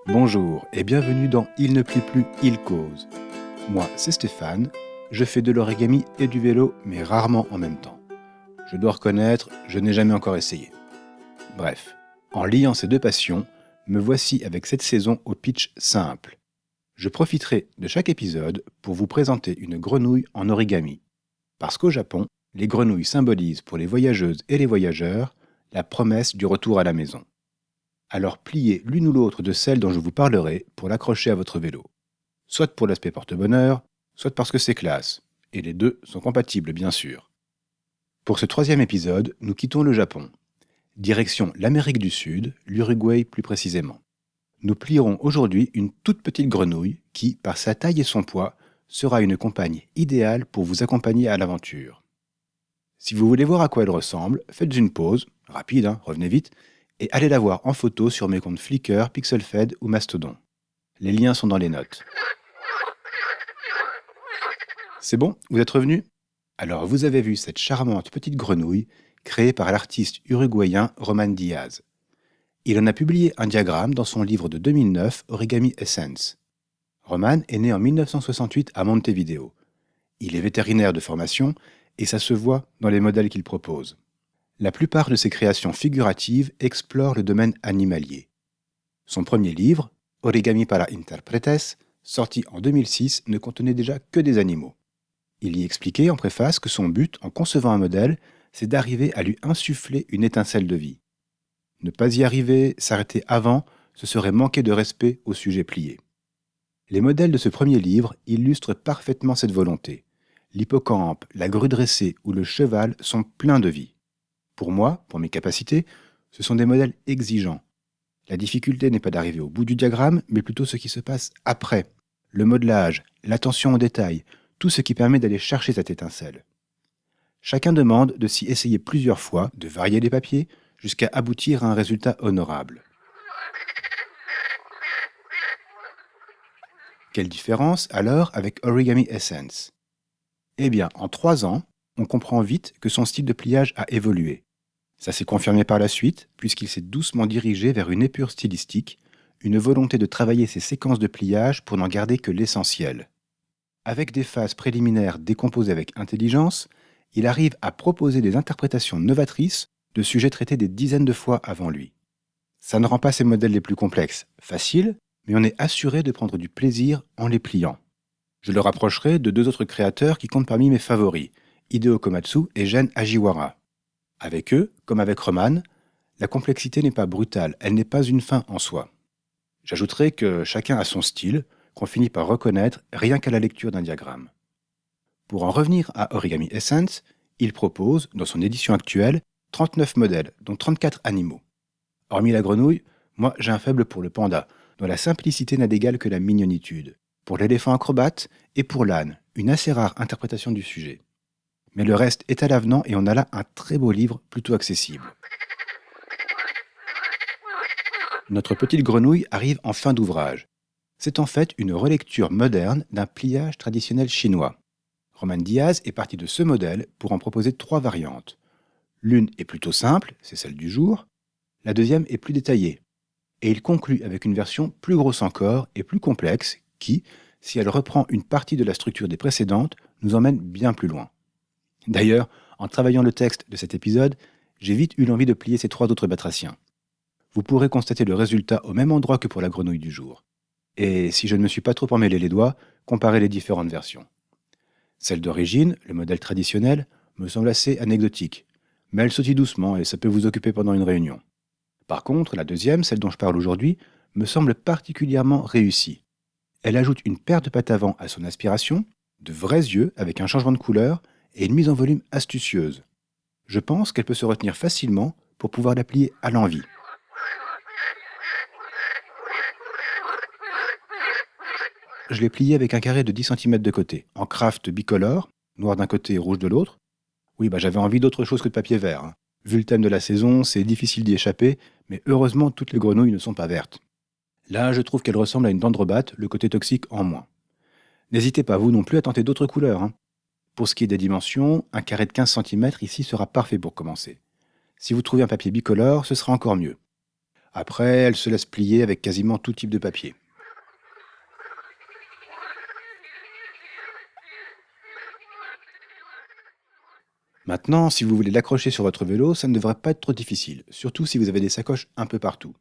Bonjour et bienvenue dans Il ne plie plus, il cause. Moi, c'est Stéphane, je fais de l'origami et du vélo, mais rarement en même temps. Je dois reconnaître, je n'ai jamais encore essayé. Bref, en liant ces deux passions, me voici avec cette saison au pitch simple. Je profiterai de chaque épisode pour vous présenter une grenouille en origami. Parce qu'au Japon, les grenouilles symbolisent pour les voyageuses et les voyageurs la promesse du retour à la maison. Alors pliez l'une ou l'autre de celles dont je vous parlerai pour l'accrocher à votre vélo. Soit pour l'aspect porte-bonheur, soit parce que c'est classe. Et les deux sont compatibles, bien sûr. Pour ce troisième épisode, nous quittons le Japon. Direction l'Amérique du Sud, l'Uruguay plus précisément. Nous plierons aujourd'hui une toute petite grenouille qui, par sa taille et son poids, sera une compagne idéale pour vous accompagner à l'aventure. Si vous voulez voir à quoi elle ressemble, faites une pause, rapide, revenez vite, et allez la voir en photo sur mes comptes Flickr, Pixelfed ou Mastodon. Les liens sont dans les notes. C'est bon, vous êtes revenu ? Alors vous avez vu cette charmante petite grenouille créée par l'artiste uruguayen Roman Diaz. Il en a publié un diagramme dans son livre de 2009, Origami Essence. Roman est né en 1968 à Montevideo. Il est vétérinaire de formation et ça se voit dans les modèles qu'il propose. La plupart de ses créations figuratives explorent le domaine animalier. Son premier livre, Origami para Interpretes, sorti en 2006, ne contenait déjà que des animaux. Il y expliquait en préface que son but, en concevant un modèle, c'est d'arriver à lui insuffler une étincelle de vie. Ne pas y arriver, s'arrêter avant, ce serait manquer de respect au sujet plié. Les modèles de ce premier livre illustrent parfaitement cette volonté. L'hippocampe, la grue dressée ou le cheval sont pleins de vie. Pour moi, pour mes capacités, ce sont des modèles exigeants. La difficulté n'est pas d'arriver au bout du diagramme, mais plutôt ce qui se passe après. Le modelage, l'attention aux détails, tout ce qui permet d'aller chercher cette étincelle. Chacun demande de s'y essayer plusieurs fois, de varier les papiers, jusqu'à aboutir à un résultat honorable. Quelle différence alors avec Origami Essence ? Eh bien, en 3 ans, on comprend vite que son style de pliage a évolué. Ça s'est confirmé par la suite, puisqu'il s'est doucement dirigé vers une épure stylistique, une volonté de travailler ses séquences de pliage pour n'en garder que l'essentiel. Avec des phases préliminaires décomposées avec intelligence, il arrive à proposer des interprétations novatrices de sujets traités des dizaines de fois avant lui. Ça ne rend pas ses modèles les plus complexes faciles, mais on est assuré de prendre du plaisir en les pliant. Je le rapprocherai de 2 autres créateurs qui comptent parmi mes favoris, Hideo Komatsu et Gen Ajiwara. Avec eux, comme avec Roman, la complexité n'est pas brutale, elle n'est pas une fin en soi. J'ajouterai que chacun a son style, qu'on finit par reconnaître rien qu'à la lecture d'un diagramme. Pour en revenir à Origami Essence, il propose, dans son édition actuelle, 39 modèles, dont 34 animaux. Hormis la grenouille, moi j'ai un faible pour le panda, dont la simplicité n'a d'égal que la mignonitude, pour l'éléphant acrobate et pour l'âne, une assez rare interprétation du sujet. Mais le reste est à l'avenant et on a là un très beau livre plutôt accessible. Notre petite grenouille arrive en fin d'ouvrage. C'est en fait une relecture moderne d'un pliage traditionnel chinois. Roman Diaz est parti de ce modèle pour en proposer 3 variantes. L'une est plutôt simple, c'est celle du jour. La deuxième est plus détaillée. Et il conclut avec une version plus grosse encore et plus complexe qui, si elle reprend une partie de la structure des précédentes, nous emmène bien plus loin. D'ailleurs, en travaillant le texte de cet épisode, j'ai vite eu l'envie de plier ces 3 autres batraciens. Vous pourrez constater le résultat au même endroit que pour la grenouille du jour. Et si je ne me suis pas trop emmêlé les doigts, comparez les différentes versions. Celle d'origine, le modèle traditionnel, me semble assez anecdotique, mais elle sautille doucement et ça peut vous occuper pendant une réunion. Par contre, la deuxième, celle dont je parle aujourd'hui, me semble particulièrement réussie. Elle ajoute une paire de pattes avant à son aspiration, de vrais yeux avec un changement de couleur et une mise en volume astucieuse. Je pense qu'elle peut se retenir facilement pour pouvoir la plier à l'envie. Je l'ai pliée avec un carré de 10 cm de côté, en craft bicolore, noir d'un côté et rouge de l'autre. Oui, j'avais envie d'autre chose que de papier vert. Vu le thème de la saison, c'est difficile d'y échapper, mais heureusement toutes les grenouilles ne sont pas vertes. Là, je trouve qu'elle ressemble à une dendrobate, le côté toxique en moins. N'hésitez pas vous non plus à tenter d'autres couleurs. Pour ce qui est des dimensions, un carré de 15 cm ici sera parfait pour commencer. Si vous trouvez un papier bicolore, ce sera encore mieux. Après, elle se laisse plier avec quasiment tout type de papier. Maintenant, si vous voulez l'accrocher sur votre vélo, ça ne devrait pas être trop difficile, surtout si vous avez des sacoches un peu partout.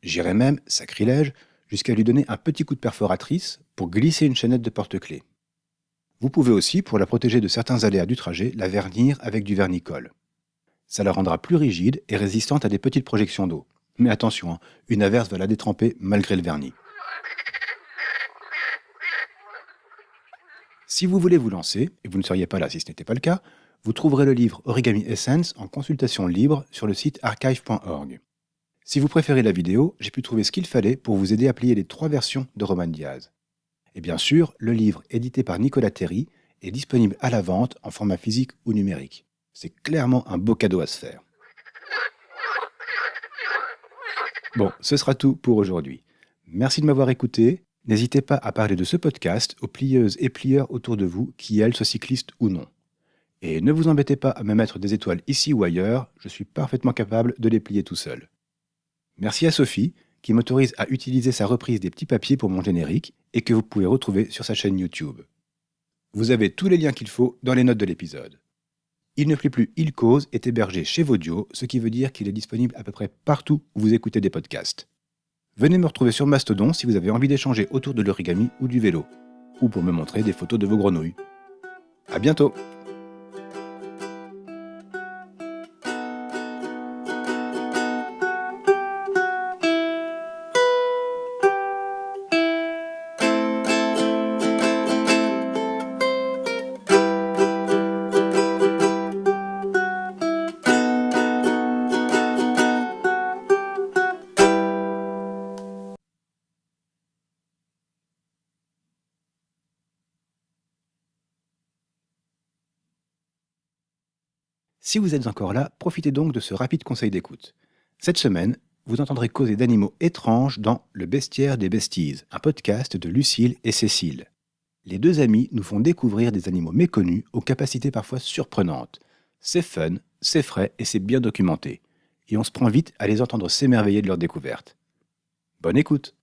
J'irais même, sacrilège, jusqu'à lui donner un petit coup de perforatrice pour glisser une chaînette de porte-clés. Vous pouvez aussi, pour la protéger de certains aléas du trajet, la vernir avec du vernis-colle. Ça la rendra plus rigide et résistante à des petites projections d'eau. Mais attention, hein, une averse va la détremper malgré le vernis. Si vous voulez vous lancer, et vous ne seriez pas là si ce n'était pas le cas, vous trouverez le livre Origami Essence en consultation libre sur le site archive.org. Si vous préférez la vidéo, j'ai pu trouver ce qu'il fallait pour vous aider à plier les 3 versions de Roman Diaz. Et bien sûr, le livre édité par Nicolas Terry est disponible à la vente en format physique ou numérique. C'est clairement un beau cadeau à se faire. Bon, ce sera tout pour aujourd'hui. Merci de m'avoir écouté. N'hésitez pas à parler de ce podcast aux plieuses et plieurs autour de vous qui, elles, soient cyclistes ou non. Et ne vous embêtez pas à me mettre des étoiles ici ou ailleurs, je suis parfaitement capable de les plier tout seul. Merci à Sophie, qui m'autorise à utiliser sa reprise des petits papiers pour mon générique et que vous pouvez retrouver sur sa chaîne YouTube. Vous avez tous les liens qu'il faut dans les notes de l'épisode. Il ne plie plus, il cause est hébergé chez Vaudio, ce qui veut dire qu'il est disponible à peu près partout où vous écoutez des podcasts. Venez me retrouver sur Mastodon si vous avez envie d'échanger autour de l'origami ou du vélo, ou pour me montrer des photos de vos grenouilles. À bientôt! Si vous êtes encore là, profitez donc de ce rapide conseil d'écoute. Cette semaine, vous entendrez causer d'animaux étranges dans Le Bestiaire des Besties, un podcast de Lucille et Cécile. Les 2 amies nous font découvrir des animaux méconnus aux capacités parfois surprenantes. C'est fun, c'est frais et c'est bien documenté. Et on se prend vite à les entendre s'émerveiller de leur découverte. Bonne écoute!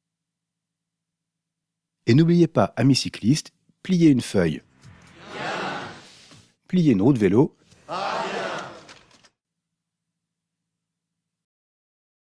Et n'oubliez pas, amis cyclistes, pliez une feuille, pliez une roue de vélo,